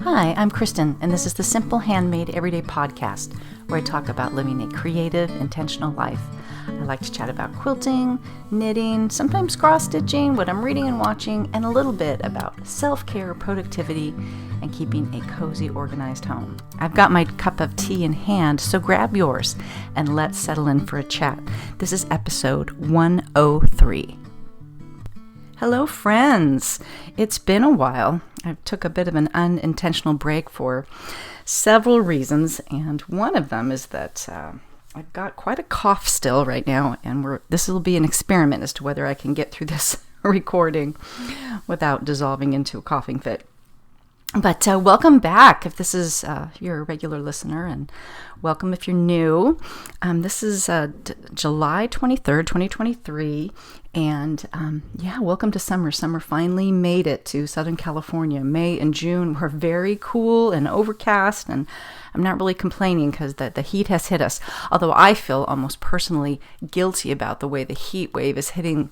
Hi, I'm Kristen, and this is the Simple Handmade Everyday Podcast, where I talk about living a creative, intentional life. I like to chat about quilting, knitting, sometimes cross-stitching, what I'm reading and watching, and a little bit about self-care, productivity, and keeping a cozy, organized home. I've got my cup of tea in hand, so grab yours, and let's settle in for a chat. This is episode 103. Hello, friends. It's been a while. I took a bit of an unintentional break for several reasons, and one of them is that I've got quite a cough still right now, and this will be an experiment as to whether I can get through this recording without dissolving into a coughing fit. But welcome back if this is you're a regular listener, and welcome if you're new. This is July 23rd, 2023, and welcome to summer. Summer finally made it to Southern California. May and June were very cool and overcast, and I'm not really complaining because the heat has hit us, although I feel almost personally guilty about the way the heat wave is hitting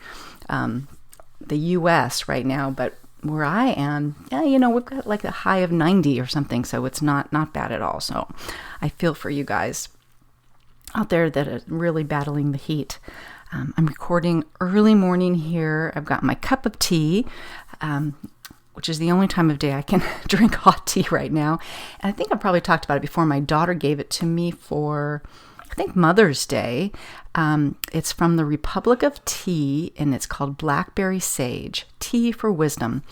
the U.S. right now, but where I am, we've got like a high of 90 or something, so it's not bad at all. So I feel for you guys out there that are really battling the heat. I'm recording early morning here. I've got my cup of tea, which is the only time of day I can drink hot tea right now. And I think I've probably talked about it before. My daughter gave it to me for, I think, Mother's Day. It's from the Republic of Tea, and it's called Blackberry Sage, Tea for Wisdom.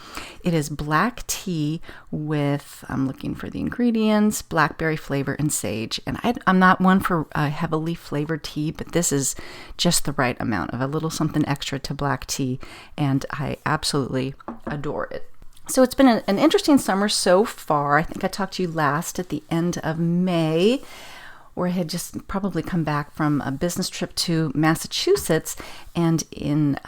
It is black tea with, I'm looking for the ingredients, blackberry flavor and sage. And I'm not one for heavily flavored tea, but this is just the right amount of a little something extra to black tea, and I absolutely adore it. So it's been an interesting summer so far. I think I talked to you last at the end of May, where I had just probably come back from a business trip to Massachusetts. And in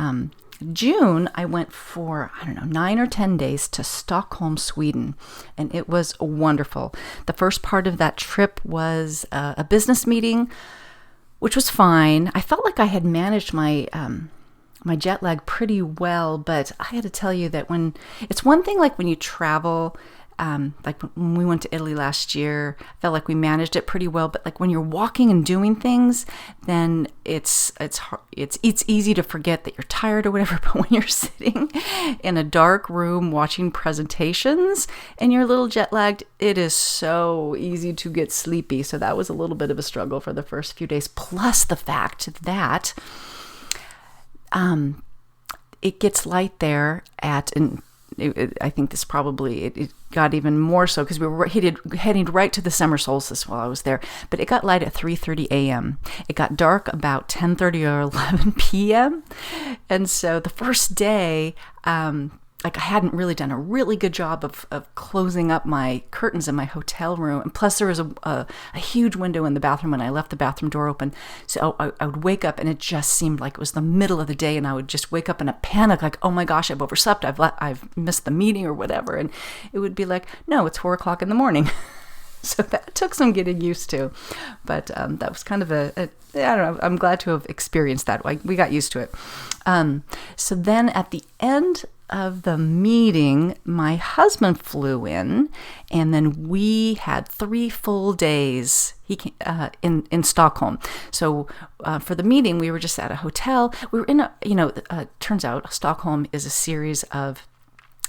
June, I went for, 9 or 10 days to Stockholm, Sweden. And it was wonderful. The first part of that trip was a business meeting, which was fine. I felt like I had managed my jet lag pretty well, but I had to tell you that it's one thing like when you travel, like when we went to Italy last year, I felt like we managed it pretty well. But like when you're walking and doing things, then it's easy to forget that you're tired or whatever. But when you're sitting in a dark room watching presentations and you're a little jet lagged, it is so easy to get sleepy. So that was a little bit of a struggle for the first few days. Plus the fact that it gets light there I think this probably, it got even more so because we were heading right to the summer solstice while I was there. But it got light at 3:30 a.m. It got dark about 10:30 or 11 p.m. And so the first day, I hadn't really done a really good job of closing up my curtains in my hotel room. And plus there was a huge window in the bathroom when I left the bathroom door open. So I would wake up and it just seemed like it was the middle of the day, and I would just wake up in a panic like, oh my gosh, I've overslept. I've missed the meeting or whatever. And it would be like, no, it's 4 o'clock in the morning. So that took some getting used to. But that was kind of I don't know, I'm glad to have experienced that. We got used to it. So then at the end of the meeting, my husband flew in, and then we had 3 full days in Stockholm. So for the meeting, we were just at a hotel. We were in turns out Stockholm is a series of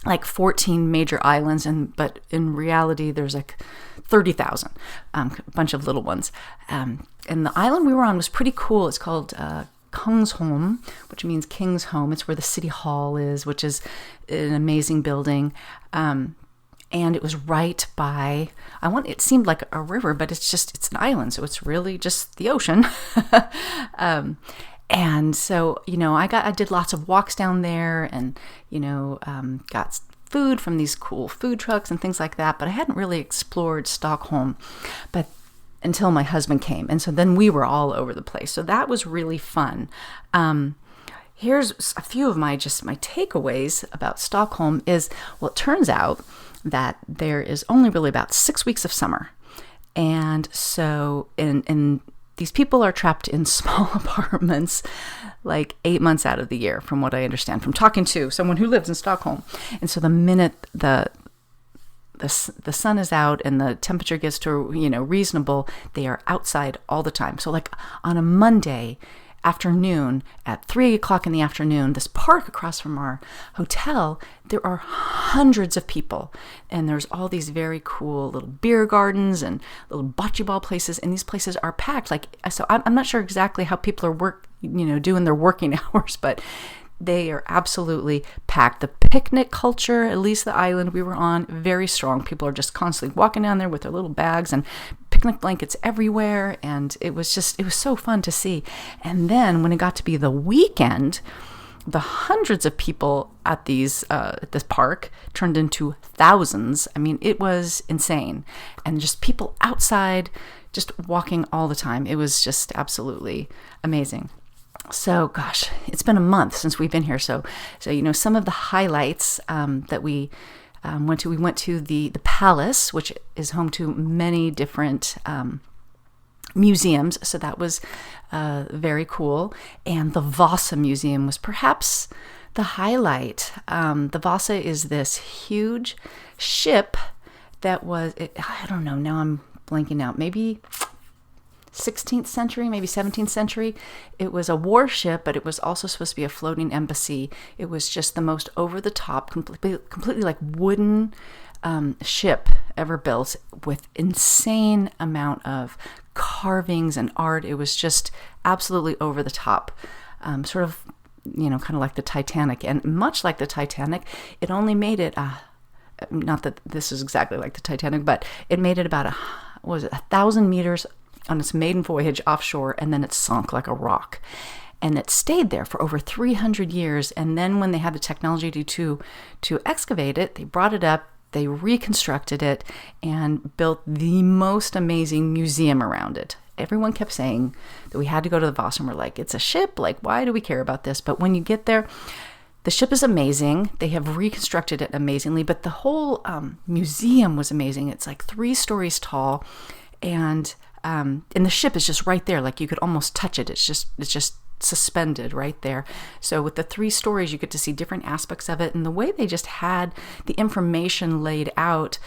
like 14 major islands, but in reality, there's like 30,000, a bunch of little ones. And the island we were on was pretty cool. It's called Kungsholm, which means King's Home. It's where the city hall is, which is an amazing building. And it was right by, it seemed like a river, but it's an island. So it's really just the ocean. And so, I did lots of walks down there and, got food from these cool food trucks and things like that. But I hadn't really explored Stockholm until my husband came. And so then we were all over the place. So that was really fun. Here's a few of my takeaways about Stockholm is, well, it turns out that there is only really about 6 weeks of summer. And so in these people are trapped in small apartments like 8 months out of the year, from what I understand, from talking to someone who lives in Stockholm. And so the minute the the sun is out and the temperature gets to, reasonable, they are outside all the time. So like on a Monday afternoon at 3 o'clock in the afternoon, this park across from our hotel, there are hundreds of people, and there's all these very cool little beer gardens and little bocce ball places, and these places are packed. So I'm not sure exactly how people are doing their working hours, but they are absolutely packed. The picnic culture, at least the island we were on, very strong. People are just constantly walking down there with their little bags and picnic blankets everywhere. And it was so fun to see. And then when it got to be the weekend, the hundreds of people at this park turned into thousands. I mean, it was insane. And just people outside, just walking all the time. It was just absolutely amazing. So, gosh, it's been a month since we've been here. So some of the highlights that we went to the Palace, which is home to many different museums. So that was very cool. And the Vasa Museum was perhaps the highlight. The Vasa is this huge ship that I don't know, now I'm blanking out, maybe 16th century, maybe 17th century. It was a warship, but it was also supposed to be a floating embassy. It was just the most over-the-top, completely like wooden ship ever built, with insane amount of carvings and art. It was just absolutely over the top, sort of, kind of like the Titanic. And much like the Titanic, it only made it, not that this is exactly like the Titanic, but it made it about 1,000 meters on its maiden voyage offshore, and then it sunk like a rock. And it stayed there for over 300 years. And then when they had the technology to excavate it, they brought it up, they reconstructed it, and built the most amazing museum around it. Everyone kept saying that we had to go to the Vasa, and we're like, it's a ship, like, why do we care about this? But when you get there, the ship is amazing. They have reconstructed it amazingly, but the whole museum was amazing. It's like 3 stories tall, and the ship is just right there. Like you could almost touch it. It's just suspended right there. So with the 3 stories, you get to see different aspects of it. And the way they just had the information laid out,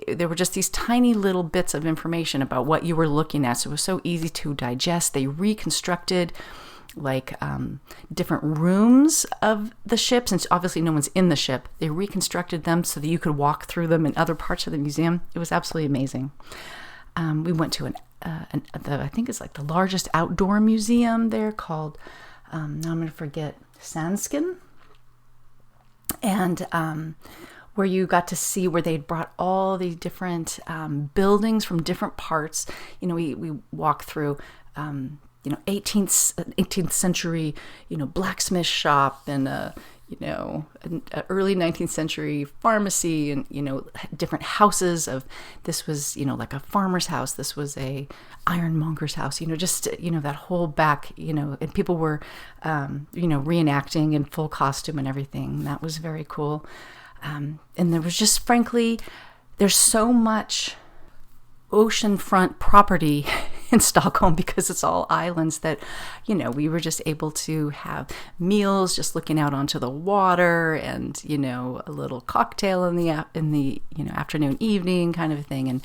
there were just these tiny little bits of information about what you were looking at. So it was so easy to digest. They reconstructed like different rooms of the ship, since obviously no one's in the ship. They reconstructed them so that you could walk through them in other parts of the museum. It was absolutely amazing. We went to I think it's like the largest outdoor museum there, called, now I'm going to forget, Sandskin. And where you got to see where they'd brought all these different buildings from different parts. We walked through 18th century, blacksmith shop, and an early 19th century pharmacy, and, different houses of, this was, like a farmer's house. This was a ironmonger's house, just, that whole back, and people were, reenacting in full costume and everything. That was very cool. And there was just, frankly, there's so much oceanfront property in Stockholm, because it's all islands, that we were just able to have meals just looking out onto the water, and a little cocktail in the afternoon, evening kind of thing, and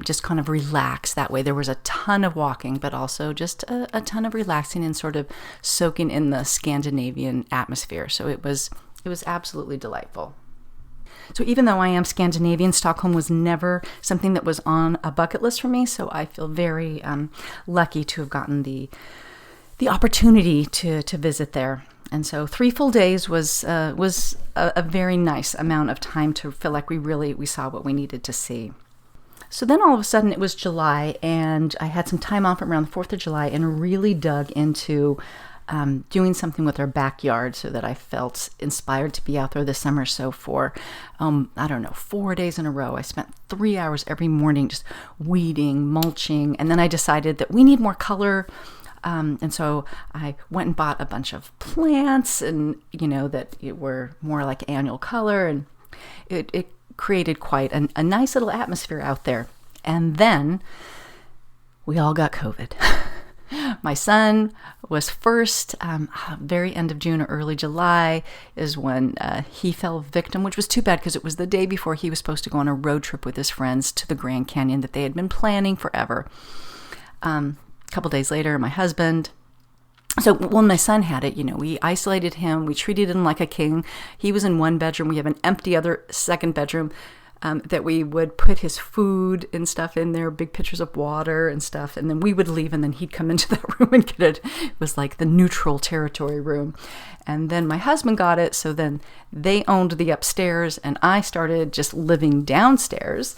just kind of relax that way. There was a ton of walking, but also just a ton of relaxing and sort of soaking in the Scandinavian atmosphere. So it was absolutely delightful. So even though I am Scandinavian, Stockholm was never something that was on a bucket list for me. So I feel very lucky to have gotten the opportunity to visit there. And so 3 full days was a very nice amount of time to feel like we saw what we needed to see. So then all of a sudden it was July, and I had some time off around the 4th of July and really dug into doing something with our backyard, so that I felt inspired to be out there this summer. So for, 4 days in a row, I spent 3 hours every morning just weeding, mulching, and then I decided that we need more color. And so I went and bought a bunch of plants, and, that were more like annual color, and it created quite a nice little atmosphere out there. And then we all got COVID. My son was first, very end of June or early July is when he fell victim, which was too bad because it was the day before he was supposed to go on a road trip with his friends to the Grand Canyon that they had been planning forever. A couple days later, my husband... So when my son had it, we isolated him. We treated him like a king. He was in one bedroom. We have an empty second bedroom that we would put his food and stuff in there, big pitchers of water and stuff. And then we would leave and then he'd come into that room and get it. It was like the neutral territory room. And then my husband got it. So then they owned the upstairs and I started just living downstairs.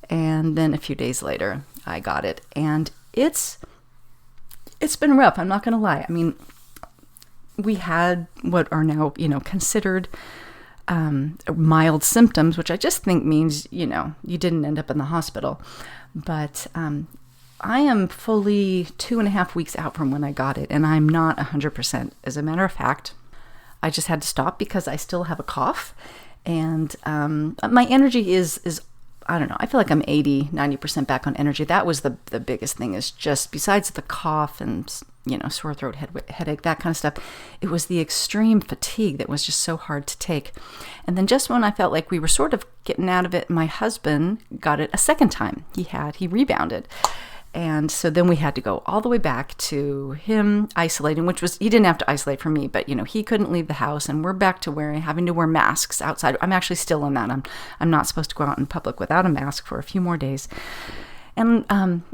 And then a few days later, I got it. And it's been rough. I'm not going to lie. I mean, we had what are now, considered mild symptoms, which I just think means, you didn't end up in the hospital. But I am fully 2.5 weeks out from when I got it, and I'm not 100%. As a matter of fact, I just had to stop because I still have a cough, and my energy is I don't know, I feel like I'm 80-90% back on energy. That was the biggest thing, is just besides the cough and, sore throat, headache, that kind of stuff, it was the extreme fatigue that was just so hard to take. And then just when I felt like we were sort of getting out of it, my husband got it a second time. He rebounded. And so then we had to go all the way back to him isolating, which was, he didn't have to isolate from me, but he couldn't leave the house, and we're back to having to wear masks outside. I'm actually still in that. I'm not supposed to go out in public without a mask for a few more days. And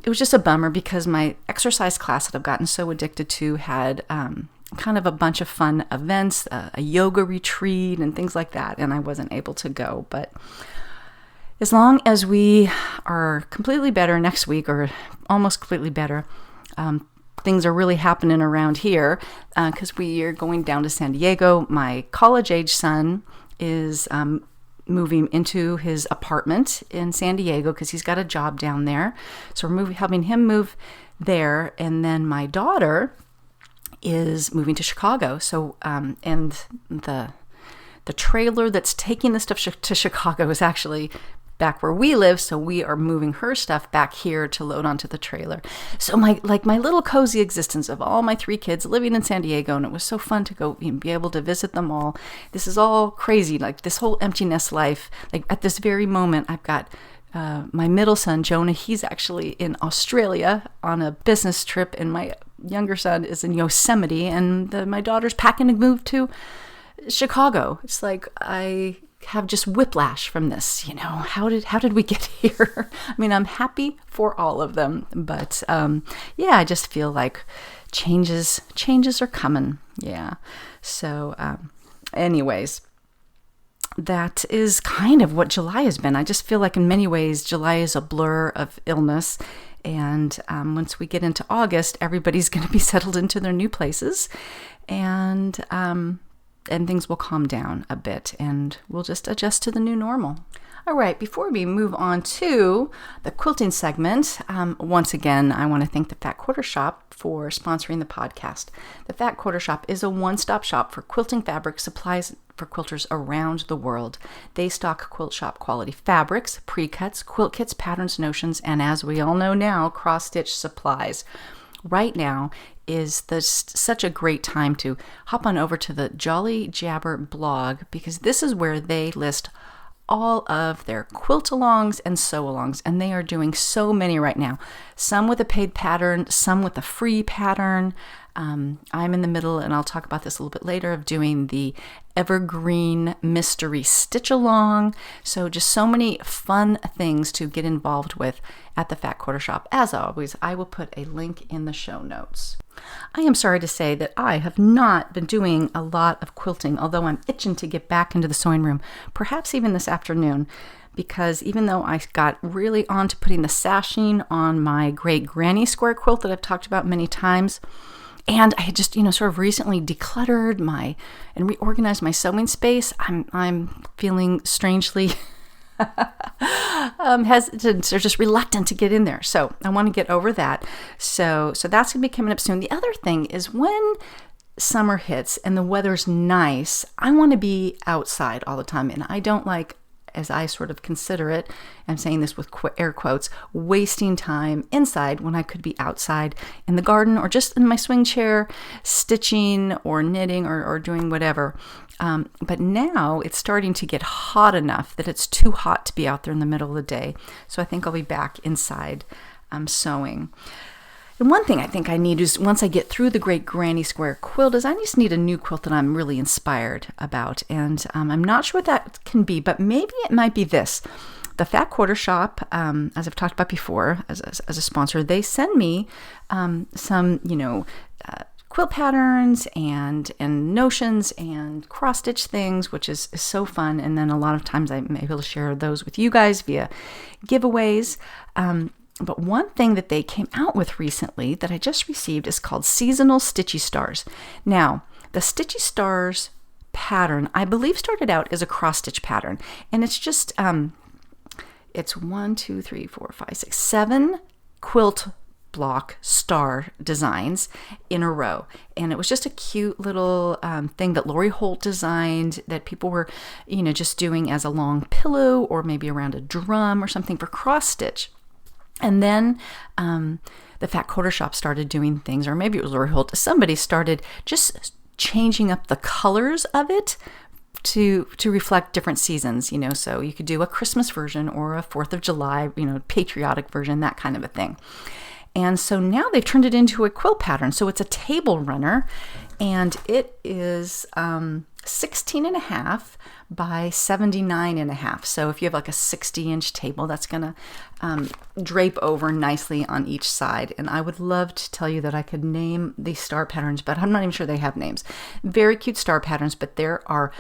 it was just a bummer because my exercise class that I've gotten so addicted to had kind of a bunch of fun events, a yoga retreat and things like that, and I wasn't able to go. But as long as we are completely better next week, or almost completely better, things are really happening around here because we are going down to San Diego. My college-age son is moving into his apartment in San Diego because he's got a job down there. So we're helping him move there. And then my daughter is moving to Chicago. So, and the trailer that's taking the stuff to Chicago is actually back where we live, so we are moving her stuff back here to load onto the trailer. So my little cozy existence of all my 3 kids living in San Diego, and it was so fun to go be able to visit them all. This is all crazy, like this whole empty nest life. Like at this very moment, I've got my middle son, Jonah, he's actually in Australia on a business trip, and my younger son is in Yosemite, and my daughter's packing to move to Chicago. It's like I have just whiplash from this, how did we get here? I mean, I'm happy for all of them, but I just feel like changes are coming. Yeah. So anyways, that is kind of what July has been. I just feel like in many ways, July is a blur of illness. And once we get into August, everybody's going to be settled into their new places, and things will calm down a bit, and we'll just adjust to the new normal. All right, before we move on to the quilting segment, once again, I want to thank the Fat Quarter Shop for sponsoring the podcast. The Fat Quarter Shop is a one-stop shop for quilting fabric supplies for quilters around the world. They stock quilt shop quality fabrics, pre-cuts, quilt kits, patterns, notions, and as we all know now, cross-stitch supplies. Right now is such a great time to hop on over to the Jolly Jabber blog, because this is where they list all of their quilt-alongs and sew-alongs, and they are doing so many right now. Some with a paid pattern, some with a free pattern. I'm in the middle, and I'll talk about this a little bit later, of doing the Evergreen Mystery Stitch Along. So just so many fun things to get involved with at the Fat Quarter Shop. As always, I will put a link in the show notes. I am sorry to say that I have not been doing a lot of quilting, although I'm itching to get back into the sewing room, perhaps even this afternoon, because even though I got really on to putting the sashing on my Great Granny Square quilt that I've talked about many times, and I had just, sort of recently decluttered and reorganized my sewing space, I'm feeling strangely hesitant or just reluctant to get in there. So I want to get over that. So that's going to be coming up soon. The other thing is, when summer hits and the weather's nice, I want to be outside all the time, and I don't like as I sort of consider it, I'm saying this with air quotes, wasting time inside when I could be outside in the garden or just in my swing chair, stitching or knitting or doing whatever. But now it's starting to get hot enough that it's too hot to be out there in the middle of the day. So I think I'll be back inside sewing. And one thing I think I need is, once I get through the Great Granny Square quilt, is I just need a new quilt that I'm really inspired about. And I'm not sure what that can be, but maybe it might be this. The Fat Quarter Shop, as I've talked about before, as a sponsor, they send me some, quilt patterns and notions and cross-stitch things, which is so fun. And then a lot of times I'm able to share those with you guys via giveaways. But one thing that they came out with recently that I just received is called Seasonal Stitchy Stars. Now, the Stitchy Stars pattern, I believe, started out as a cross-stitch pattern. And it's just, it's 7 quilt block star designs in a row. And it was just a cute little thing that Lori Holt designed that people were, just doing as a long pillow or maybe around a drum or something for cross-stitch. And then the Fat Quarter Shop started doing things, or maybe it was Lori Holt. Somebody started just changing up the colors of it to reflect different seasons, So you could do a Christmas version or a 4th of July, patriotic version, that kind of a thing. And so now they've turned it into a quilt pattern. So it's a table runner, and it is 16.5 by 79.5. So if you have like a 60-inch table, that's going to drape over nicely on each side. And I would love to tell you that I could name these star patterns, but I'm not even sure they have names. Very cute star patterns, but there are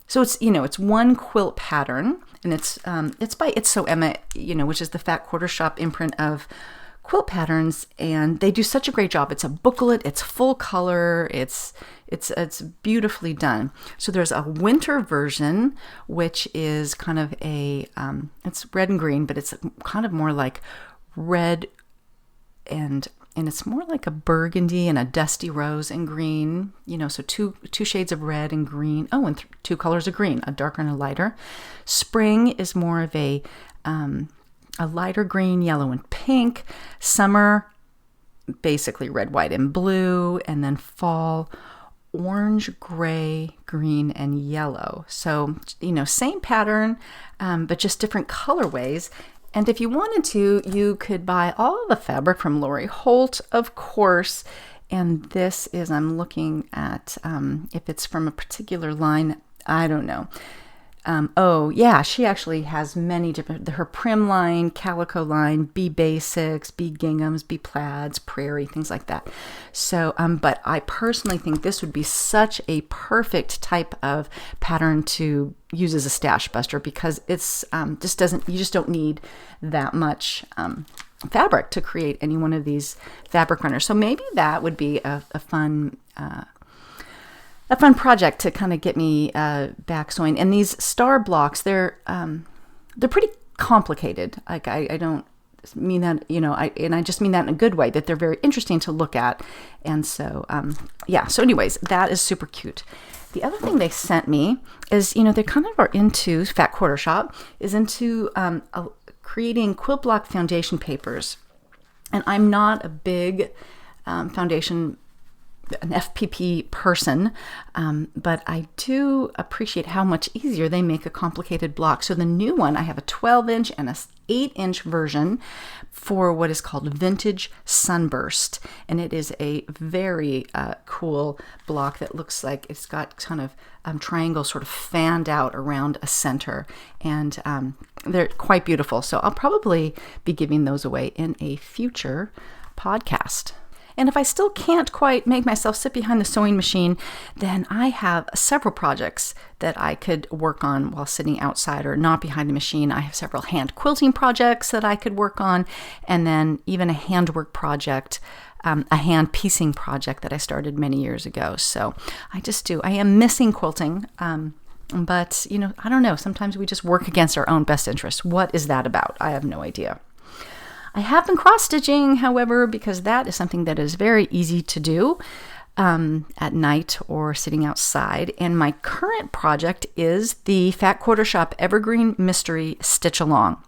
so it's it's one quilt pattern, and it's by It's So Emma, which is the Fat Quarter Shop imprint of quilt patterns, and they do such a great job. It's a booklet, it's full color, it's beautifully done. So there's a winter version, which is kind of it's red and green, but it's kind of more like red and it's more like a burgundy and a dusty rose and green, so two shades of red and green. Oh, and 2 colors of green, a darker and a lighter. Spring is more of a lighter green, yellow, and pink. Summer, basically red, white, and blue. And then fall, orange, gray, green, and yellow. So, same pattern, but just different colorways. And if you wanted to, you could buy all the fabric from Lori Holt, of course. And this is, I'm looking at if it's from a particular line, I don't know. She actually has many different, her Prim line, Calico line, Bee Basics, Bee Ginghams, Bee Plaids, Prairie, things like that. So, but I personally think this would be such a perfect type of pattern to use as a stash buster, because it's you just don't need that much fabric to create any one of these fabric runners. So maybe that would be a fun project to kind of get me back sewing. And these star blocks, they're pretty complicated. Like I don't mean that, and I just mean that in a good way, that they're very interesting to look at. And so, So anyways, that is super cute. The other thing they sent me is, they kind of are into, Fat Quarter Shop is into creating quilt block foundation papers. And I'm not a big foundation an FPP person, but I do appreciate how much easier they make a complicated block. So the new one, I have a 12-inch and a 8-inch version for what is called Vintage Sunburst, and it is a very cool block that looks like it's got kind of triangles sort of fanned out around a center, and they're quite beautiful. So I'll probably be giving those away in a future podcast. And if I still can't quite make myself sit behind the sewing machine, then I have several projects that I could work on while sitting outside or not behind the machine. I have several hand quilting projects that I could work on, and then even a handwork project, a hand piecing project that I started many years ago. So I am missing quilting, but I don't know. Sometimes we just work against our own best interests. What is that about? I have no idea. I have been cross-stitching, however, because that is something that is very easy to do. at night or sitting outside. And my current project is the Fat Quarter Shop Evergreen Mystery Stitch Along.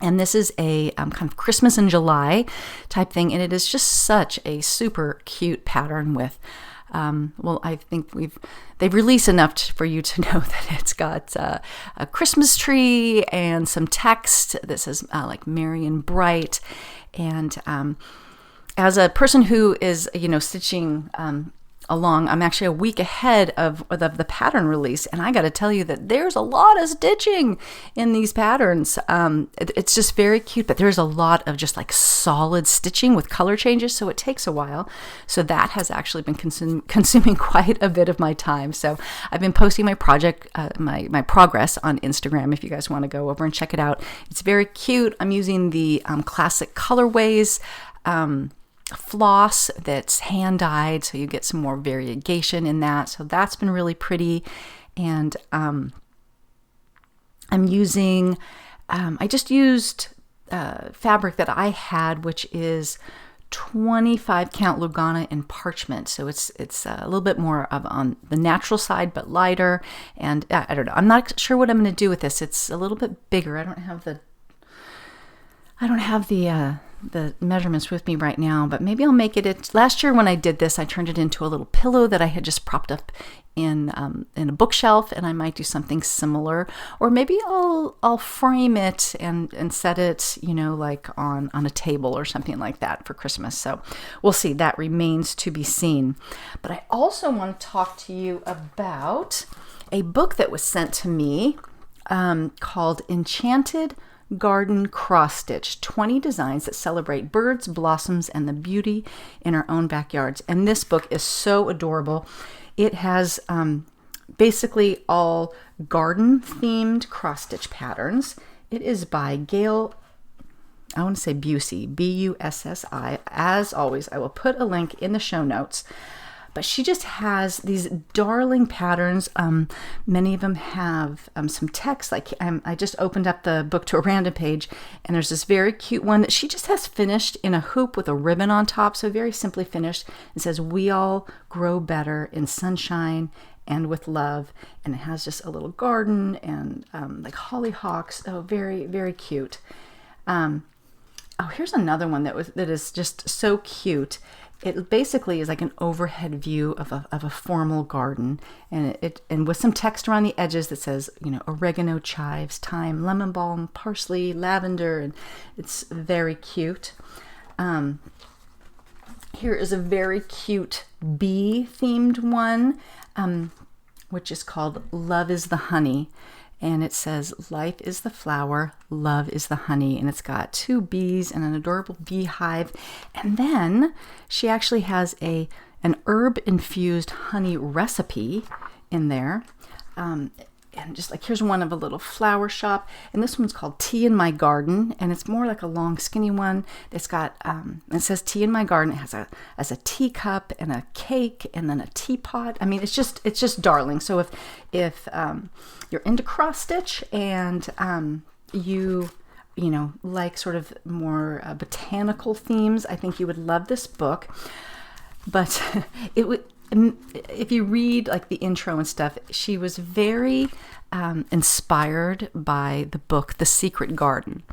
And this is a kind of Christmas in July type thing. And it is just such a super cute pattern with, I think they've released enough for you to know that it's got a Christmas tree and some text that says like merry and bright. And as a person who is, stitching along, I'm actually a week ahead of the pattern release, and I got to tell you that there's a lot of stitching in these patterns. It's just very cute, but there's a lot of just like solid stitching with color changes, so it takes a while. So that has actually been consuming quite a bit of my time. So I've been posting my project, my progress on Instagram if you guys want to go over and check it out. It's very cute. I'm using the classic colorways. Floss that's hand dyed, so you get some more variegation in that. So that's been really pretty. And I'm using, I just used fabric that I had, which is 25 count Lugana in parchment. So it's a little bit more of on the natural side, but lighter. And I don't know, I'm not sure what I'm going to do with this. It's a little bit bigger. I don't have the measurements with me right now, but maybe I'll make it. Last year when I did this, I turned it into a little pillow that I had just propped up in a bookshelf, and I might do something similar, or maybe I'll frame it and set it, like on a table or something like that for Christmas. So we'll see. That remains to be seen. But I also want to talk to you about a book that was sent to me called Enchanted Garden Cross Stitch, 20 designs that celebrate birds, blossoms, and the beauty in our own backyards. And this book is so adorable. It has basically all garden themed cross stitch patterns. It is by Gail, I want to say Busey, Bussi. As always, I will put a link in the show notes. But she just has these darling patterns. Many of them have some text. Like I just opened up the book to a random page, and there's this very cute one that she just has finished in a hoop with a ribbon on top. So very simply finished. It says, "We all grow better in sunshine and with love." And it has just a little garden and like hollyhocks. Oh, very, very cute. Here's another one that is just so cute. It basically is like an overhead view of a formal garden, and with some text around the edges that says, oregano, chives, thyme, lemon balm, parsley, lavender, and it's very cute. Here is a very cute bee-themed one, which is called Love is the Honey. And it says, "Life is the flower, love is the honey." And it's got 2 bees and an adorable beehive. And then she actually has an herb-infused honey recipe in there. And just like, here's one of a little flower shop. And this one's called Tea in My Garden. And it's more like a long, skinny one. It's got, it says Tea in My Garden. It has a teacup and a cake and then a teapot. I mean, it's just darling. So if you're into cross stitch and you like sort of more botanical themes, I think you would love this book. But if you read like the intro and stuff, she was very inspired by the book The Secret Garden.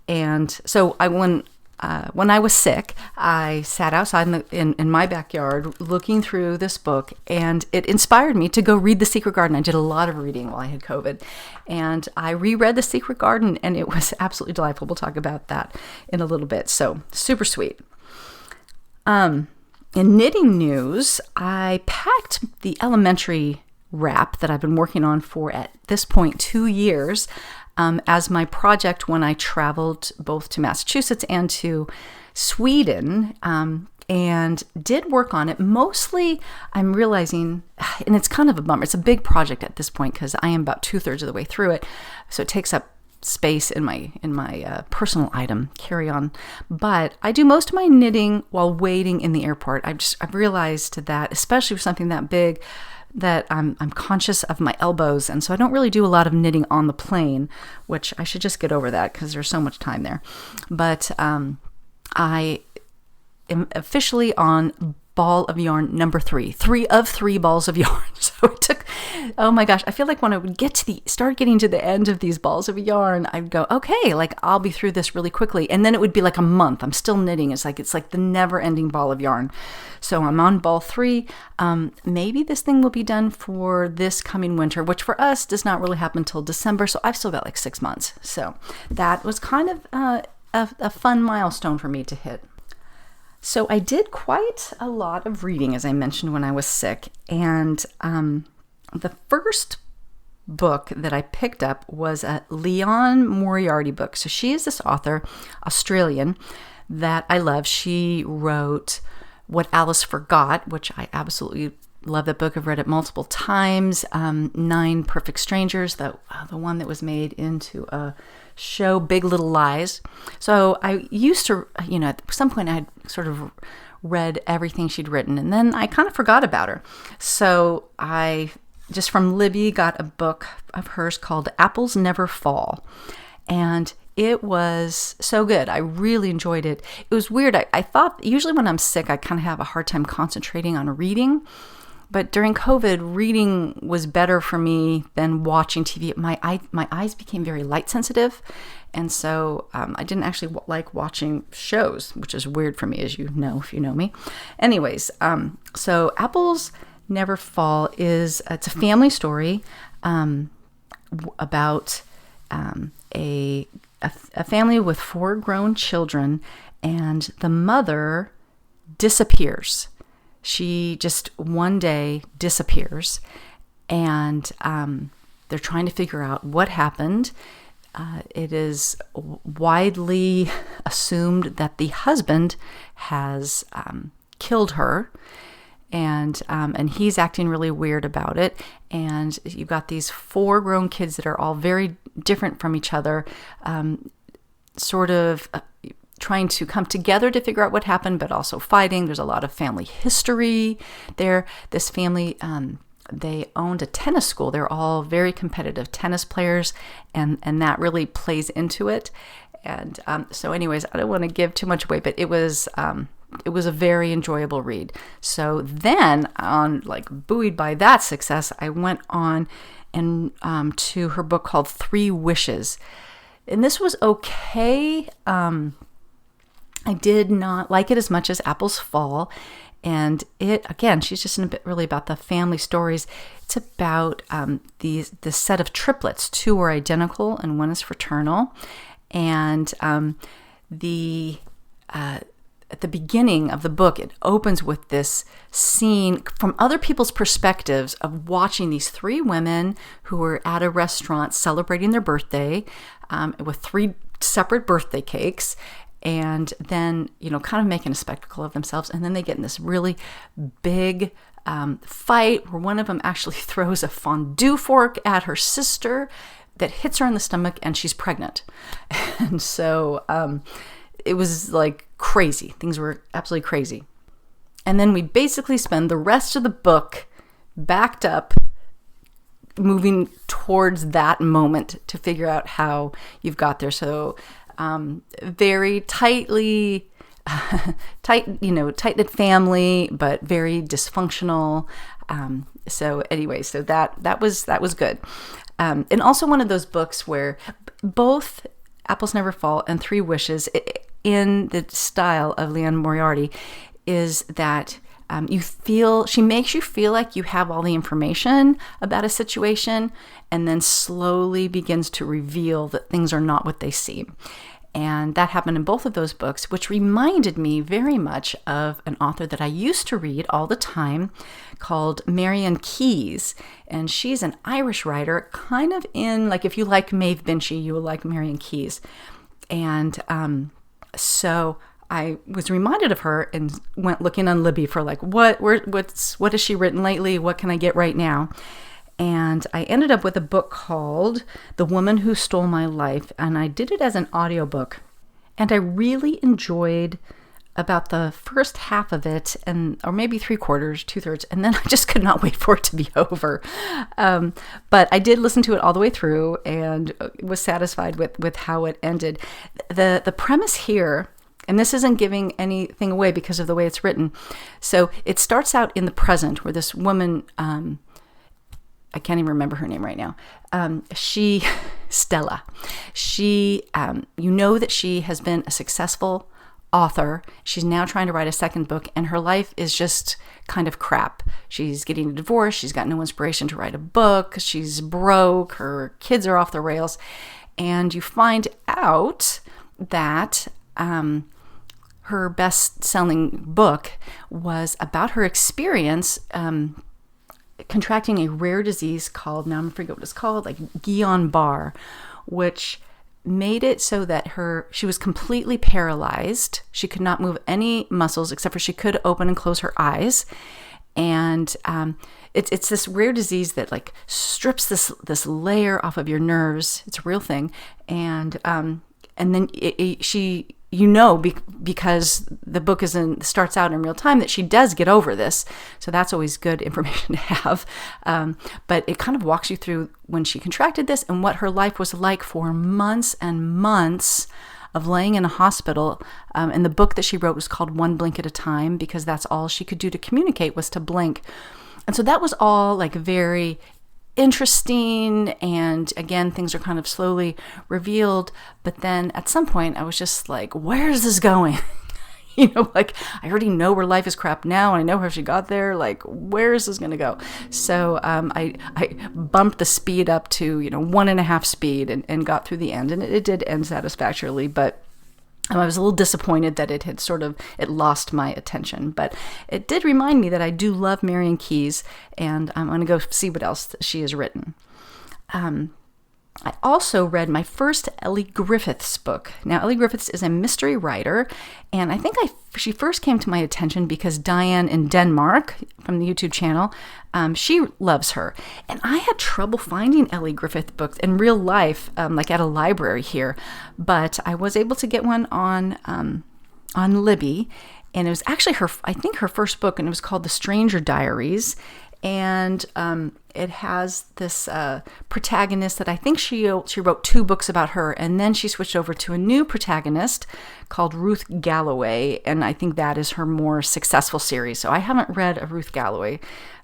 And so when I was sick, I sat outside in my backyard looking through this book, and it inspired me to go read The Secret Garden. I did a lot of reading while I had COVID, and I reread The Secret Garden, and it was absolutely delightful. We'll talk about that in a little bit. So super sweet. In knitting news, I packed the elementary wrap that I've been working on for, at this point, 2 years as my project when I traveled both to Massachusetts and to Sweden, and did work on it. Mostly, I'm realizing, and it's kind of a bummer, it's a big project at this point because I am about 2/3 of the way through it, so it takes up space in my personal item carry-on. But I do most of my knitting while waiting in the airport. I've realized that, especially with something that big, that I'm conscious of my elbows, and so I don't really do a lot of knitting on the plane, which I should just get over that because there's so much time there. But I am officially on ball of yarn number 3. 3 of 3 balls of yarn. So it took, oh my gosh, I feel like when I would start getting to the end of these balls of yarn, I'd go, okay, like I'll be through this really quickly. And then it would be like a month. I'm still knitting. It's like the never ending ball of yarn. So I'm on ball 3. Maybe this thing will be done for this coming winter, which for us does not really happen until December. So I've still got like 6 months. So that was kind of a fun milestone for me to hit. So I did quite a lot of reading, as I mentioned, when I was sick. And the first book that I picked up was a Liane Moriarty book. So she is this author, Australian, that I love. She wrote What Alice Forgot, which I absolutely love that book. I've read it multiple times. 9 Perfect Strangers, the one that was made into a show, Big Little Lies. So I used to, at some point I had sort of read everything she'd written, and then I kind of forgot about her. So I just from Libby got a book of hers called Apples Never Fall. And it was so good. I really enjoyed it. It was weird. I thought usually when I'm sick, I kind of have a hard time concentrating on reading. But during COVID, reading was better for me than watching TV. My eyes became very light sensitive. And so I didn't actually like watching shows, which is weird for me, as you know, if you know me. Anyways, so Apples Never Fall it's a family story about a family with 4 grown children, and the mother disappears. She just one day disappears, and they're trying to figure out what happened. It is widely assumed that the husband has killed her, and he's acting really weird about it. And you've got these 4 grown kids that are all very different from each other, sort of trying to come together to figure out what happened, but also fighting. There's a lot of family history there. This family, they owned a tennis school. They're all very competitive tennis players, and that really plays into it. And so anyways, I don't want to give too much away, but it was a very enjoyable read. So then, buoyed by that success, I went on and to her book called 3 Wishes. And this was okay. I did not like it as much as Apples Fall. And she's just really about the family stories. It's about the set of triplets. 2 are identical and 1 is fraternal. And at the beginning of the book, it opens with this scene from other people's perspectives of watching these 3 women who were at a restaurant celebrating their birthday with 3 separate birthday cakes, and then, kind of making a spectacle of themselves. And then they get in this really big fight where one of them actually throws a fondue fork at her sister that hits her in the stomach, and she's pregnant. And so it was like crazy. Things were absolutely crazy. And then we basically spend the rest of the book backed up, moving towards that moment to figure out how you've got there. So very tight-knit family, but very dysfunctional. So that was good. And also one of those books where both Apples Never Fall and 3 Wishes, in the style of Liane Moriarty, is that she makes you feel like you have all the information about a situation, and then slowly begins to reveal that things are not what they seem. And that happened in both of those books, which reminded me very much of an author that I used to read all the time called Marian Keyes. And she's an Irish writer, kind of in, like, if you like Maeve Binchy, you will like Marian Keyes. And so I was reminded of her and went looking on Libby for what has she written lately? What can I get right now? And I ended up with a book called The Woman Who Stole My Life, and I did it as an audiobook. And I really enjoyed about the first half of it, or maybe 3/4, 2/3, and then I just could not wait for it to be over. But I did listen to it all the way through and was satisfied with how it ended. The premise here, And this isn't giving anything away because of the way it's written. So it starts out in the present where this woman, I can't even remember her name right now. Stella, you know that she has been a successful author. She's now trying to write a second book, and her life is just kind of crap. She's getting a divorce. She's got no inspiration to write a book. She's broke. Her kids are off the rails. And you find out that her best-selling book was about her experience contracting a rare disease called, now I forget what it's called, like Guillain-Barré, which made it so that she was completely paralyzed. She could not move any muscles except for she could open and close her eyes. And it's this rare disease that like strips this layer off of your nerves. It's a real thing. And then she, because the book starts out in real time, that she does get over this. So that's always good information to have. But it kind of walks you through when she contracted this and what her life was like for months and months of laying in a hospital. And the book that she wrote was called One Blink at a Time, because that's all she could do to communicate was to blink. And so that was all like very interesting, and again, things are kind of slowly revealed, but then at some point I was just like, where is this going? Like I already know her life is crap now, and I know how she got there, like where is this going to go? So I bumped the speed up to 1.5 speed and got through the end, and it did end satisfactorily, but I was a little disappointed that it lost my attention, but it did remind me that I do love Marian Keyes, and I'm going to go see what else she has written. I also read my first Ellie Griffiths book. Now, Ellie Griffiths is a mystery writer, and I think she first came to my attention because Diane in Denmark from the YouTube channel, she loves her. And I had trouble finding Ellie Griffith books in real life, like at a library here, but I was able to get one on Libby, and it was actually her first book, and it was called The Stranger Diaries. And it has this protagonist that I think she wrote 2 books about her, and then she switched over to a new protagonist called Ruth Galloway, and I think that is her more successful series. So I haven't read a Ruth Galloway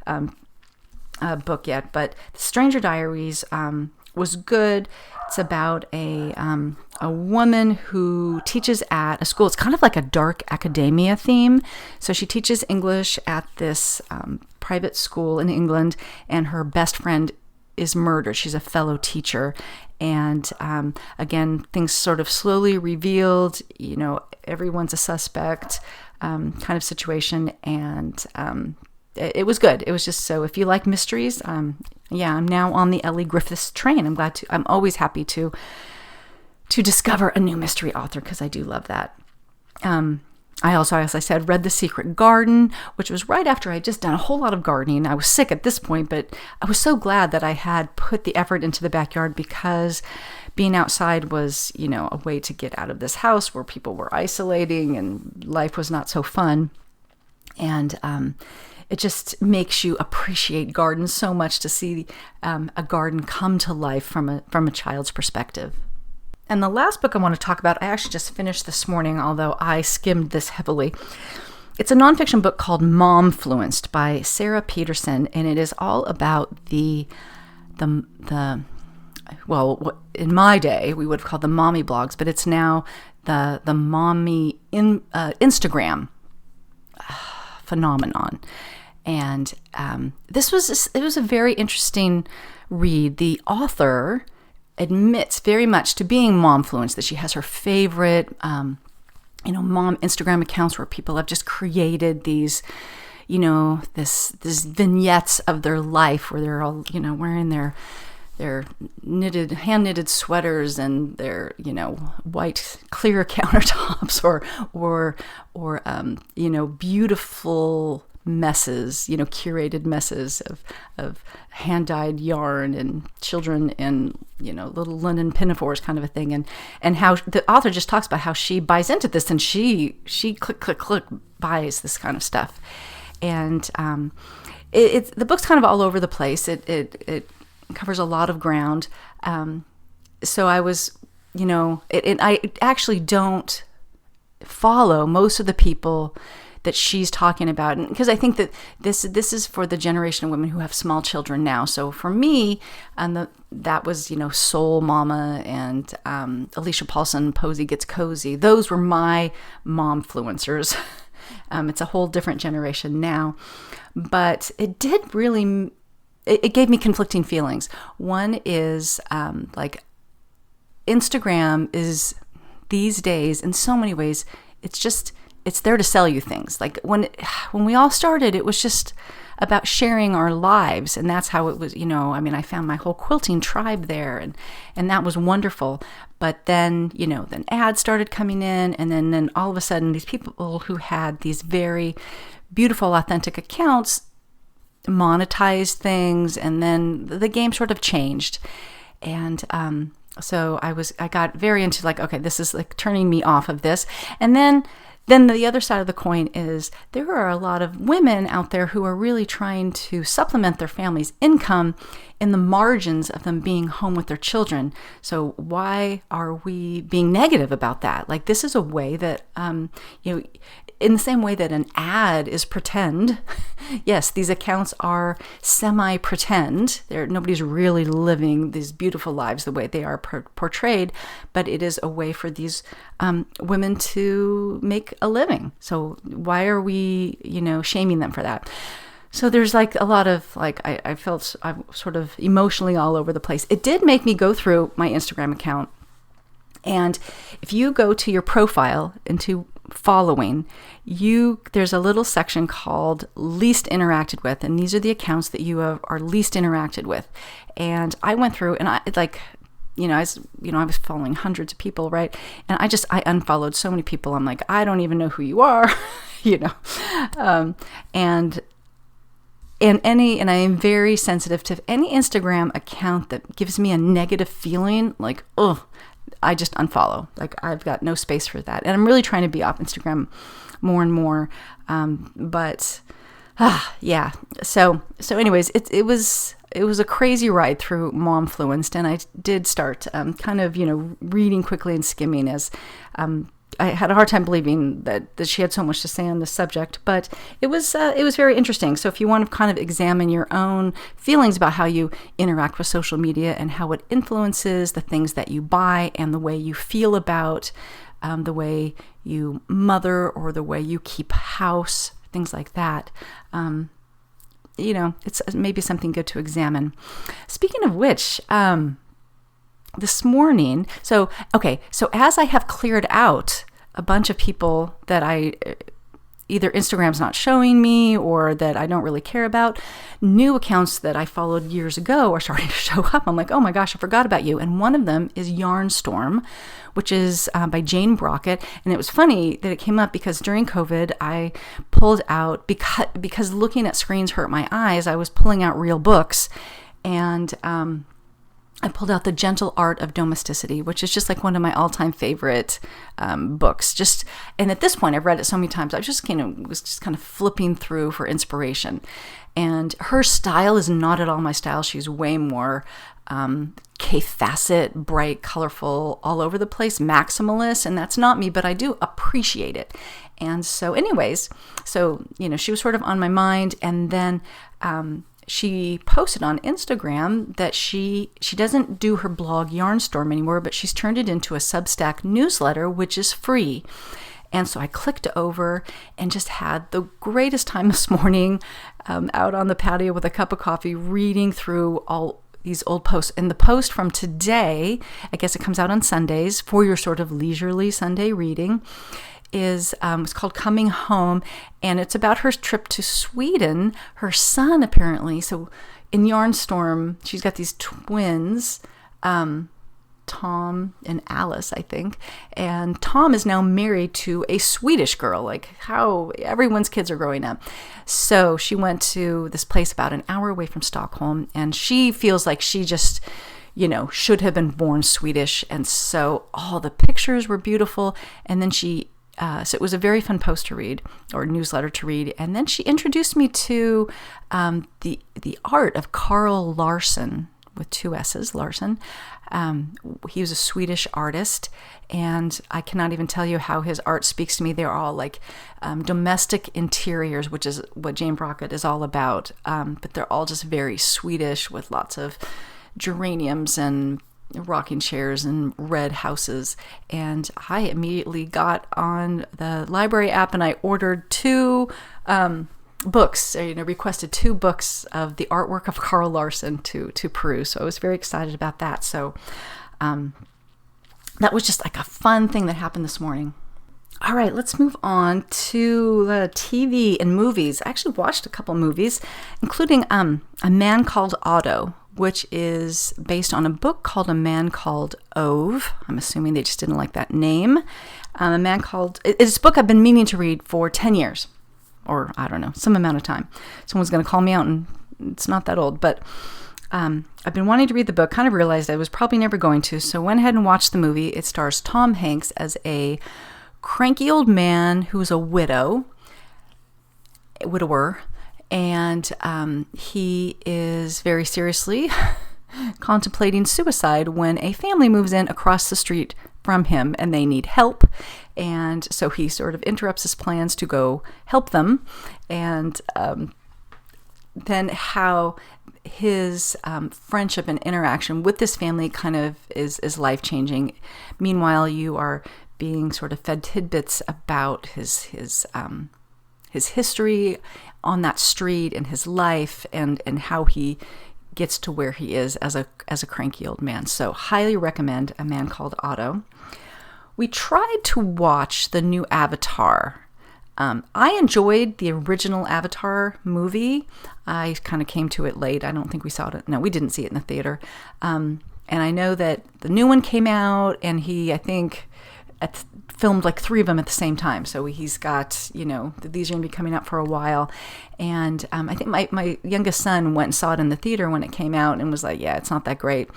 book yet, but The Stranger Diaries was good. It's about a woman who teaches at a school. It's kind of like a dark academia theme. So she teaches English at this private school in England, and her best friend is murdered. She's a fellow teacher. And again, things sort of slowly revealed, everyone's a suspect kind of situation. And it was good. It was just, so if you like mysteries, I'm now on the Ellie Griffiths train. I'm always happy to discover a new mystery author, because I do love that. I also, as I said, read The Secret Garden, which was right after I'd just done a whole lot of gardening. I was sick at this point, but I was so glad that I had put the effort into the backyard, because being outside was, a way to get out of this house where people were isolating and life was not so fun. And it just makes you appreciate gardens so much to see a garden come to life from a child's perspective. And the last book I want to talk about, I actually just finished this morning, although I skimmed this heavily. It's a nonfiction book called Momfluenced by Sarah Peterson, and it is all about the well, in my day we would have called the mommy blogs, but it's now the mommy Instagram phenomenon. And it was a very interesting read. The author admits very much to being momfluenced, that she has her favorite, mom Instagram accounts where people have just created these, this vignettes of their life where they're all, wearing their hand knitted sweaters and their, white clear countertops or beautiful messes, curated messes of hand-dyed yarn and children in, little linen pinafores kind of a thing. And how the author just talks about how she buys into this, and she click buys this kind of stuff. And the book's kind of all over the place. It covers a lot of ground. So I was, I actually don't follow most of the people that she's talking about, and because I think that this is for the generation of women who have small children now. So for me, and that was Soul Mama and Alicia Paulson, Posey Gets Cozy. Those were my momfluencers. It's a whole different generation now, but it did really. It gave me conflicting feelings. One is like Instagram is these days in so many ways. It's there to sell you things. Like when we all started, it was just about sharing our lives, and that's how it was. I found my whole quilting tribe there, and that was wonderful. But then then ads started coming in, and then all of a sudden, these people who had these very beautiful, authentic accounts monetized things, and then the game sort of changed. And so I got very into like, okay, this is like turning me off of this. And then the other side of the coin is there are a lot of women out there who are really trying to supplement their family's income in the margins of them being home with their children. So why are we being negative about that? Like, this is a way that, in the same way that an ad is pretend, yes, these accounts are semi-pretend. Nobody's really living these beautiful lives the way they are portrayed, but it is a way for these women to make a living. So why are we, shaming them for that? So there's like a lot of like, I felt I'm sort of emotionally all over the place. It did make me go through my Instagram account. And if you go to your profile into following, there's a little section called least interacted with, and these are the accounts that you are least interacted with. And I went through, and I was following hundreds of people, right? And I unfollowed so many people. I'm like, I don't even know who you are, and I am very sensitive to any Instagram account that gives me a negative feeling, like, oh, I just unfollow. Like, I've got no space for that. And I'm really trying to be off Instagram more and more. Yeah. So anyways, it was a crazy ride through Momfluenced, and I did start kind of, reading quickly and skimming as I had a hard time believing that she had so much to say on this subject, but it was very interesting. So if you want to kind of examine your own feelings about how you interact with social media and how it influences the things that you buy and the way you feel about the way you mother or the way you keep house, things like that, it's maybe something good to examine. Speaking of which, this morning, so as I have cleared out a bunch of people that either Instagram's not showing me or that I don't really care about, new accounts that I followed years ago are starting to show up. I'm like, oh my gosh, I forgot about you. And one of them is Yarnstorm, which is by Jane Brockett. And it was funny that it came up because during COVID, I pulled out, because looking at screens hurt my eyes, I was pulling out real books, and I pulled out The Gentle Art of Domesticity, which is just like one of my all-time favorite books. And at this point, I've read it so many times, I was just kind of flipping through for inspiration. And her style is not at all my style. She's way more K-facet, bright, colorful, all over the place, maximalist, and that's not me, but I do appreciate it. And so anyways, she was sort of on my mind, and then she posted on Instagram that she doesn't do her blog Yarnstorm anymore, but she's turned it into a Substack newsletter, which is free. And so I clicked over and just had the greatest time this morning out on the patio with a cup of coffee, reading through all these old posts. And the post from today, I guess it comes out on Sundays for your sort of leisurely Sunday reading, is it's called Coming Home, and it's about her trip to Sweden. Her son, apparently, so in Yarnstorm, she's got these twins, Tom and Alice, I think, and Tom is now married to a Swedish girl, like how everyone's kids are growing up. So she went to this place about an hour away from Stockholm, and she feels like she just should have been born Swedish, and so all the pictures were beautiful, and then so it was a very fun post to read, or newsletter to read. And then she introduced me to the art of Carl Larsson, with two S's, Larsson. He was a Swedish artist, and I cannot even tell you how his art speaks to me. They're all like domestic interiors, which is what Jane Brockett is all about. But they're all just very Swedish, with lots of geraniums and rocking chairs and red houses. And I immediately got on the library app and I ordered 2 books, requested 2 books of the artwork of Carl Larsson to peruse. So I was very excited about that. So that was just like a fun thing that happened this morning. All right, let's move on to TV and movies. I actually watched a couple movies, including A Man Called Otto, which is based on a book called A Man Called Ove. I'm assuming they just didn't like that name. It's a book I've been meaning to read for 10 years, or I don't know, some amount of time. Someone's going to call me out, and it's not that old, but I've been wanting to read the book, kind of realized I was probably never going to, so went ahead and watched the movie. It stars Tom Hanks as a cranky old man who's a widower, and he is very seriously contemplating suicide when a family moves in across the street from him and they need help. And so he sort of interrupts his plans to go help them. And then how his friendship and interaction with this family kind of is life-changing. Meanwhile, you are being sort of fed tidbits about his history on that street and his life and how he gets to where he is as a cranky old man. So highly recommend A Man Called Otto. We tried to watch the new Avatar. I enjoyed the original Avatar movie. I kind of came to it late. I don't think we saw it. No, we didn't see it in the theater. And I know that the new one came out, and he, I think, filmed like 3 of them at the same time. So he's got, these are going to be coming out for a while. And I think my youngest son went and saw it in the theater when it came out and was like, yeah, it's not that great.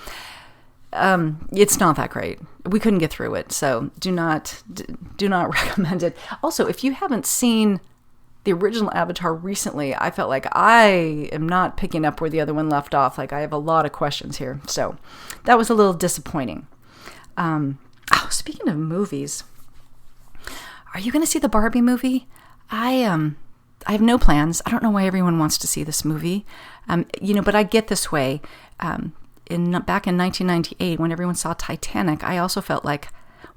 It's not that great. We couldn't get through it. So do not recommend it. Also, if you haven't seen the original Avatar recently, I felt like I am not picking up where the other one left off. Like I have a lot of questions here. So that was a little disappointing. Speaking of movies, are you going to see the Barbie movie? I have no plans. I don't know why everyone wants to see this movie. But I get this way. Back in 1998, when everyone saw Titanic, I also felt like,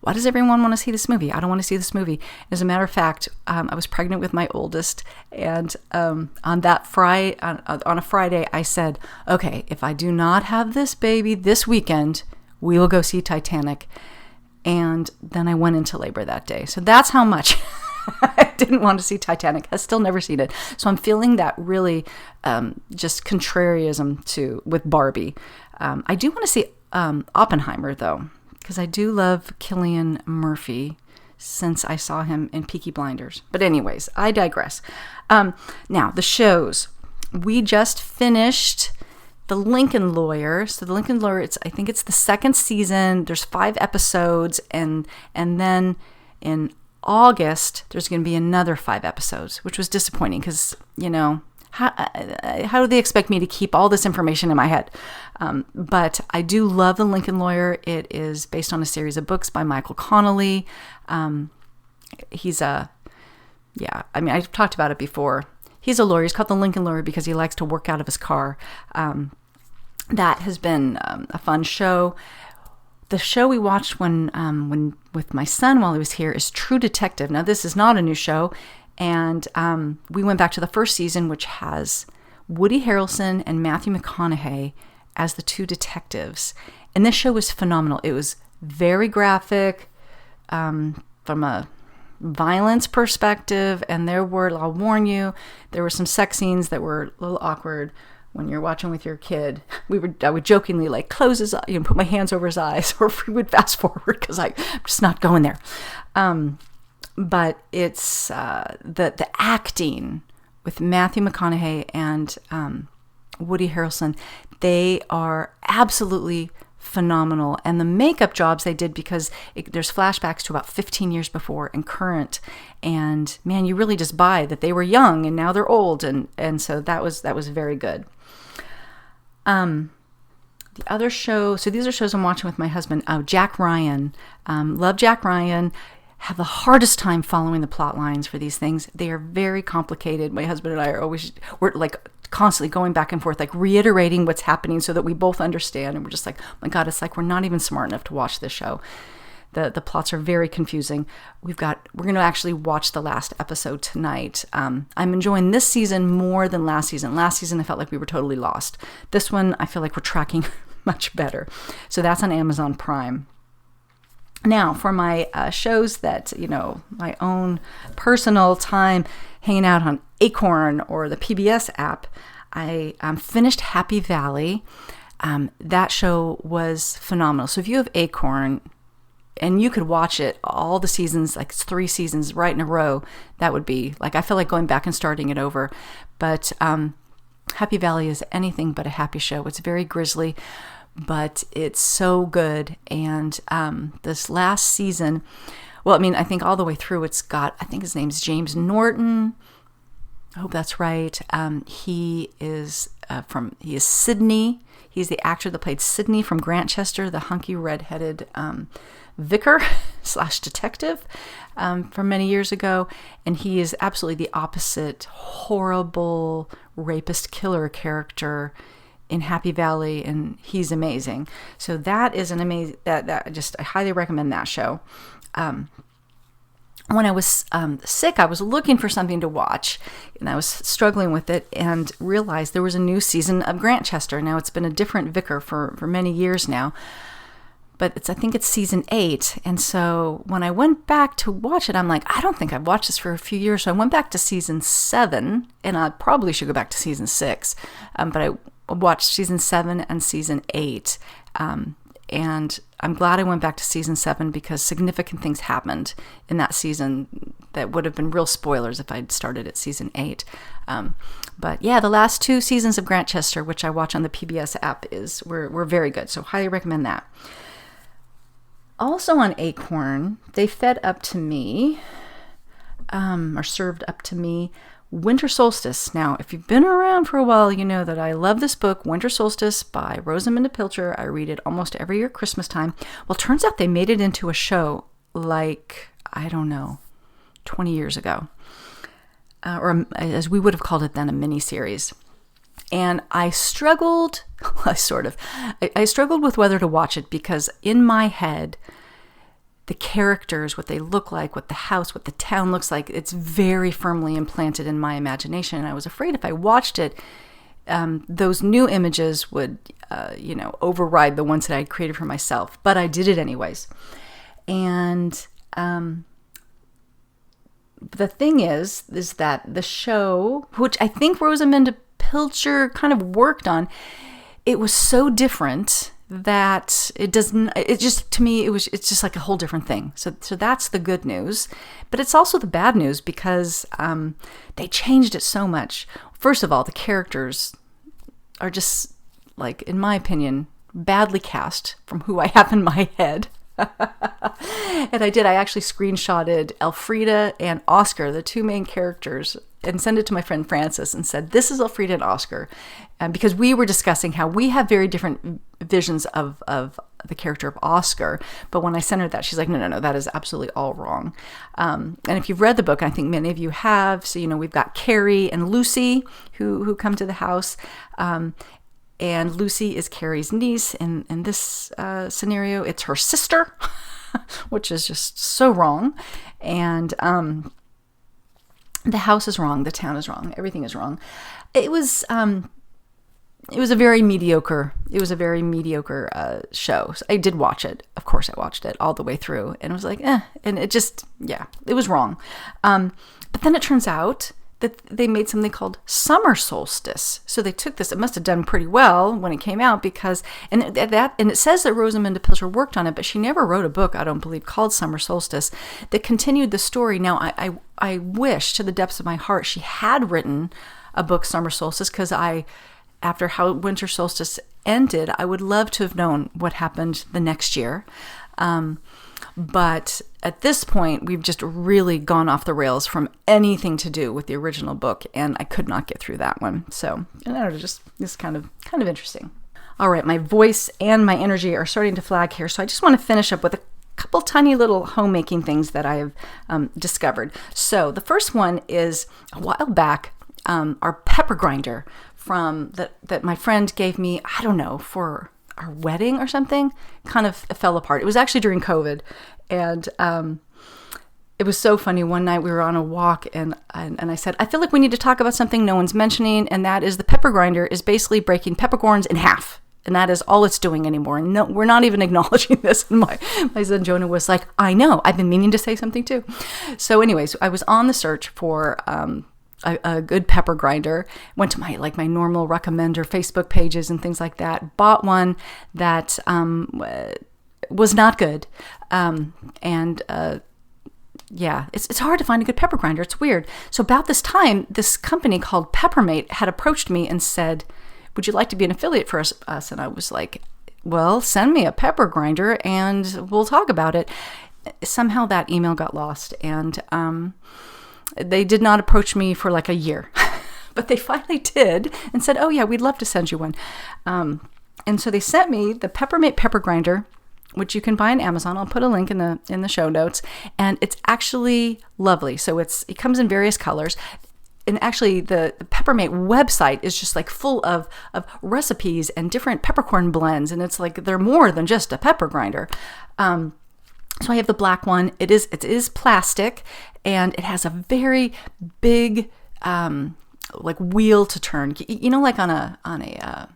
why does everyone want to see this movie? I don't want to see this movie. As a matter of fact, I was pregnant with my oldest, and on a Friday, I said, okay, if I do not have this baby this weekend, we will go see Titanic. And then I went into labor that day. So that's how much I didn't want to see Titanic. I've still never seen it. So I'm feeling that really just contrarianism with Barbie. I do want to see Oppenheimer, though, because I do love Cillian Murphy since I saw him in Peaky Blinders. But anyways, I digress. Now, the shows. We just finished The Lincoln Lawyer. So The Lincoln Lawyer, I think it's the 2nd season. There's 5 episodes, and then in August there's going to be another 5 episodes, which was disappointing because how do they expect me to keep all this information in my head? But I do love The Lincoln Lawyer. It is based on a series of books by Michael Connelly. I've talked about it before. He's a lawyer. He's called The Lincoln Lawyer because he likes to work out of his car. That has been a fun show. The show we watched when with my son while he was here is True Detective. Now, this is not a new show, and we went back to the first season, which has Woody Harrelson and Matthew McConaughey as the 2 detectives. And this show was phenomenal. It was very graphic from a violence perspective, and I'll warn you, there were some sex scenes that were a little awkward when you're watching with your kid. I would jokingly like close his eyes, put my hands over his eyes, or we would fast forward because I'm just not going there. But it's the acting with Matthew McConaughey and Woody Harrelson. They are absolutely phenomenal, and the makeup jobs they did, because there's flashbacks to about 15 years before and current, and man, you really just buy that they were young and now they're old, and so that was very good. The other show, so these are shows I'm watching with my husband. Jack Ryan. Love Jack Ryan. Have the hardest time following the plot lines for these things. They are very complicated. My husband and I we're like constantly going back and forth, like reiterating what's happening so that we both understand. And we're just like, oh my God, it's like we're not even smart enough to watch this show. The plots are very confusing. We're going to actually watch the last episode tonight. I'm enjoying this season more than last season. Last season, I felt like we were totally lost. This one, I feel like we're tracking much better. So that's on Amazon Prime. Now, for my shows that, my own personal time hanging out on Acorn or the PBS app, I finished Happy Valley. That show was phenomenal. So if you have Acorn, and you could watch it, all the seasons, like 3 seasons right in a row, that would be, like, I feel like going back and starting it over. But Happy Valley is anything but a happy show. It's very grisly, but it's so good. And this last season, I think all the way through, it's got, I think his name's James Norton. I hope that's right. He is Sydney. He's the actor that played Sydney from Grantchester, the hunky redheaded vicar / detective from many years ago. And he is absolutely the opposite horrible rapist killer character in Happy Valley, and he's amazing. So that is an amazing, I highly recommend that show. When I was sick, I was looking for something to watch, and I was struggling with it and realized there was a new season of Grantchester. Now, it's been a different vicar for many years now, but I think it's season 8. And so when I went back to watch it, I'm like, I don't think I've watched this for a few years. So I went back to season 7, and I probably should go back to season 6. But I watched season 7 and season 8. And I'm glad I went back to season 7 because significant things happened in that season that would have been real spoilers if I'd started at season 8. But yeah, the last 2 seasons of Grantchester, which I watch on the PBS app, were very good. So highly recommend that. Also on Acorn, they fed up to me, or served up to me, Winter Solstice. Now, if you've been around for a while, you know that I love this book, Winter Solstice by Rosamunde Pilcher. I read it almost every year at Christmas time. Well, it turns out they made it into a show like, 20 years ago. Or as we would have called it then, a mini-series. And I struggled, I struggled with whether to watch it because in my head, the characters, what they look like, what the house, what the town looks like, it's very firmly implanted in my imagination. And I was afraid if I watched it, those new images would, override the ones that I had created for myself. But I did it anyways. And the thing is that the show, which I think Rosamunde Pilcher kind of worked on, it was so different that it's just like a whole different thing. So that's the good news, but it's also the bad news because they changed it so much. First of all, the characters are just, like, in my opinion, badly cast from who I have in my head. And I actually screenshotted Elfrida and Oscar, the 2 main characters, and sent it to my friend Frances and said, this is Elfrida and Oscar. Because we were discussing how we have very different visions of the character of Oscar. But when I sent her that, she's like, no, that is absolutely all wrong. And if you've read the book, I think many of you have, so, we've got Carrie and Lucy who come to the house. And Lucy is Carrie's niece. In this scenario, it's her sister, which is just so wrong. And the house is wrong. The town is wrong. Everything is wrong. It was a very mediocre show. So I did watch it. Of course, I watched it all the way through. And it was like, And it just, it was wrong. But then it turns out that they made something called Summer Solstice. So they took this, it must have done pretty well when it came out because, and it says that Rosamunde Pilcher worked on it, but she never wrote a book, I don't believe, called Summer Solstice that continued the story. Now, I wish to the depths of my heart she had written a book, Summer Solstice, because after how Winter Solstice ended, I would love to have known what happened the next year. But at this point, we've just really gone off the rails from anything to do with the original book, and I could not get through that one. So, I don't know, just it's kind of interesting. All right, my voice and my energy are starting to flag here, so I just want to finish up with a couple tiny little homemaking things that I have discovered. So the first one is a while back, our pepper grinder from that my friend gave me, I don't know, for our wedding or something, kind of fell apart. It was actually during COVID, and it was so funny. One night we were on a walk, and I said, I feel like we need to talk about something no one's mentioning, and that is the pepper grinder is basically breaking peppercorns in half. And that is all it's doing anymore. And no, we're not even acknowledging this. And my son Jonah was like, I know, I've been meaning to say something too. So anyways, I was on the search for a good pepper grinder. Went to my normal recommender Facebook pages and things like that. Bought one that was not good. Yeah, it's hard to find a good pepper grinder. It's weird. So about this time, this company called Peppermate had approached me and said, would you like to be an affiliate for us? And I was like, well, send me a pepper grinder and we'll talk about it. Somehow that email got lost, and they did not approach me for like a year. But they finally did and said, oh yeah, we'd love to send you one. And so they sent me the Peppermate pepper grinder, which you can buy on Amazon. I'll put a link in the show notes. And it's actually lovely. So it comes in various colors. And actually, the Peppermate website is just like full of recipes and different peppercorn blends. And it's like they're more than just a pepper grinder. So I have the black one. It is plastic, and it has a very big like wheel to turn. You know, like on a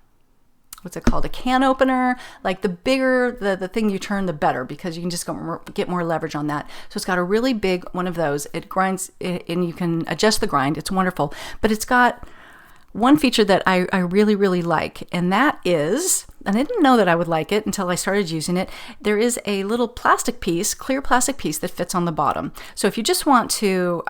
what's it called? A can opener. Like the bigger the thing you turn, the better, because you can just get more leverage on that. So it's got a really big one of those. It grinds, and you can adjust the grind. It's wonderful. But it's got one feature that I really, really like, and that is, and I didn't know that I would like it until I started using it, there is a little clear plastic piece that fits on the bottom. So if you just want to,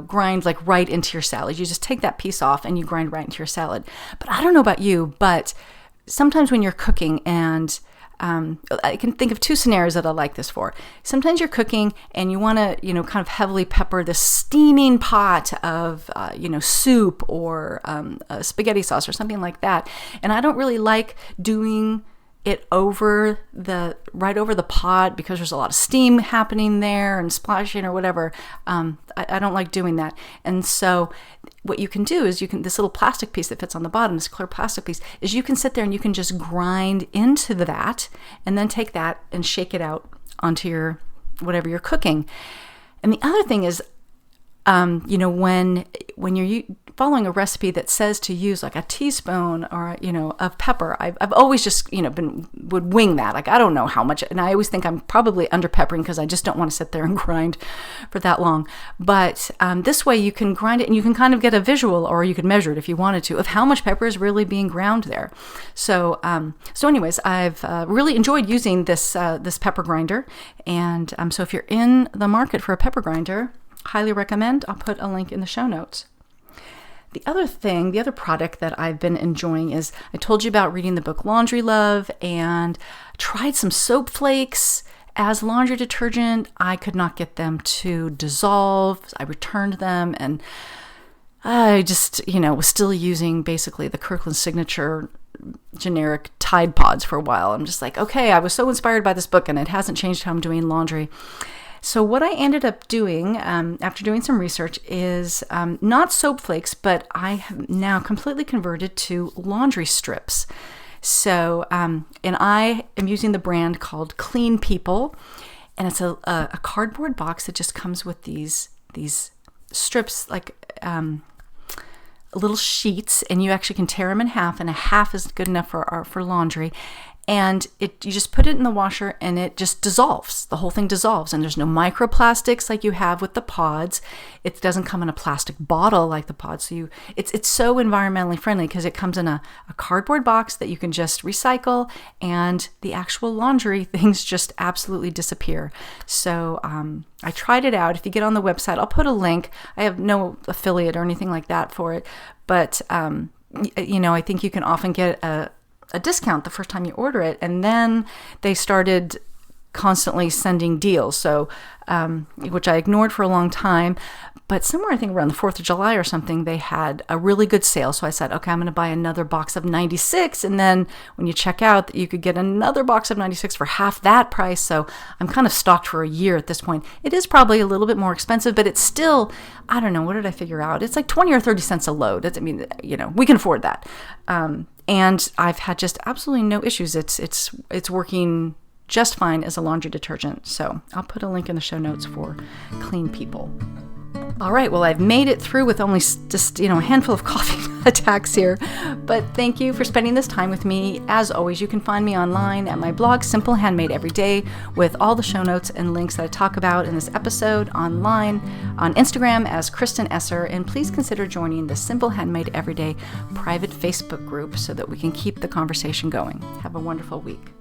grind like right into your salad, you just take that piece off and you grind right into your salad. But I don't know about you, but sometimes when you're cooking, and I can think of two scenarios that I like this for. Sometimes you're cooking and you want to, kind of heavily pepper this steaming pot of, soup or spaghetti sauce or something like that. And I don't really like doing it right over the pot, because there's a lot of steam happening there and splashing or whatever. I don't like doing that. And so what you can do is this little plastic piece that fits on the bottom, this clear plastic piece, is you can sit there and you can just grind into that and then take that and shake it out onto your whatever you're cooking. And the other thing is, when you're following a recipe that says to use like a teaspoon or of pepper, I've always just would wing that. Like, I don't know how much, and I always think I'm probably under peppering because I just don't want to sit there and grind for that long. But this way you can grind it, and you can kind of get a visual, or you could measure it if you wanted to, of how much pepper is really being ground there. So anyways, I've really enjoyed using this pepper grinder, and so if you're in the market for a pepper grinder, highly recommend. I'll put a link in the show notes. The other product that I've been enjoying is, I told you about reading the book Laundry Love, and tried some soap flakes as laundry detergent. I could not get them to dissolve. I returned them, and I just, was still using basically the Kirkland Signature generic Tide Pods for a while. I'm just like, okay, I was so inspired by this book, and it hasn't changed how I'm doing laundry. So what I ended up doing after doing some research is not soap flakes, but I have now completely converted to laundry strips. So, and I am using the brand called Clean People, and it's a cardboard box that just comes with these strips, like little sheets, and you actually can tear them in half, and a half is good enough for laundry. And you just put it in the washer, and it just dissolves. The whole thing dissolves, and there's no microplastics like you have with the pods. It doesn't come in a plastic bottle like the pods. So it's so environmentally friendly, because it comes in a cardboard box that you can just recycle, and the actual laundry things just absolutely disappear. So I tried it out. If you get on the website, I'll put a link. I have no affiliate or anything like that for it, but I think you can often get a discount the first time you order it. And then they started constantly sending deals, so which I ignored for a long time. But somewhere, I think around the 4th of July or something, they had a really good sale. So I said, okay, I'm going to buy another box of 96. And then when you check out, you could get another box of 96 for half that price. So I'm kind of stocked for a year at this point. It is probably a little bit more expensive, but it's still, I don't know, what did I figure out? It's like 20 or 30 cents a load. We can afford that. And I've had just absolutely no issues. It's working just fine as a laundry detergent. So I'll put a link in the show notes for Clean People. All right, well, I've made it through with only just, a handful of coffee attacks here. But thank you for spending this time with me. As always, you can find me online at my blog, Simple Handmade Everyday, with all the show notes and links that I talk about in this episode, online, on Instagram as Kristen Esser. And please consider joining the Simple Handmade Everyday private Facebook group so that we can keep the conversation going. Have a wonderful week.